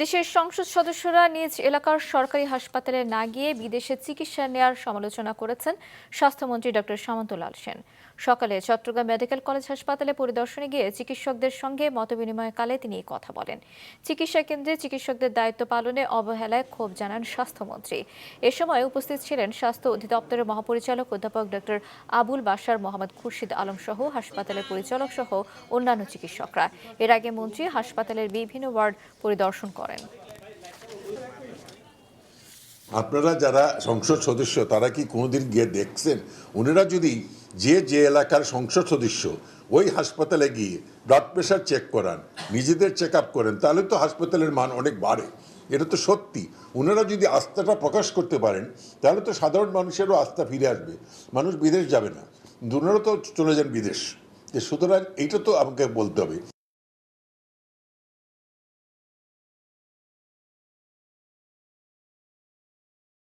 দেশের সংসদ সদস্যরা নিজ এলাকার সরকারি হাসপাতালে না গিয়ে বিদেশে চিকিৎসা নেয়ার সমালোচনা করেছেন স্বাস্থ্যমন্ত্রী ডক্টর সামন্তলাল সেন। সকালে চট্টগ্রাম মেডিকেল কলেজ হাসপাতালে পরিদর্শনে গিয়ে চিকিৎসকদের সঙ্গে মতবিনিময়কালে তিনি এই কথা বলেন। চিকিৎসা কেন্দ্রে চিকিৎসকদের দায়িত্ব পালনে অবহেলায় ক্ষোভ জানান স্বাস্থ্যমন্ত্রী। এ সময় উপস্থিত ছিলেন স্বাস্থ্য অধিদপ্তরের মহাপরিচালক অধ্যাপক ডক্টর আবুল বাশার মোহাম্মদ খুরশিদ আলম সহ হাসপাতালের পরিচালক সহ অন্যান্য চিকিৎসকরা। এর আগে মন্ত্রী হাসপাতালের বিভিন্ন ওয়ার্ড পরিদর্শন করেন। আপনারা যারা সংসদ সদস্য তারা কি কোনোদিন গিয়ে দেখছেন? ওনারা যদি যে এলাকার সংসদ সদস্য ওই হাসপাতালে গিয়ে ব্লাড প্রেশার চেক করান, নিজেদের চেক আপ করেন, তাহলে তো হাসপাতালের মান অনেক বাড়ে। এটা তো সত্যি। ওনারা যদি আস্থাটা প্রকাশ করতে পারেন তাহলে তো সাধারণ মানুষেরও আস্থা ফিরে আসবে, মানুষ বিদেশ যাবে না। ওনারা তো চলে যান বিদেশ। সুতরাং এইটা তো আমাকে বলতে হবে।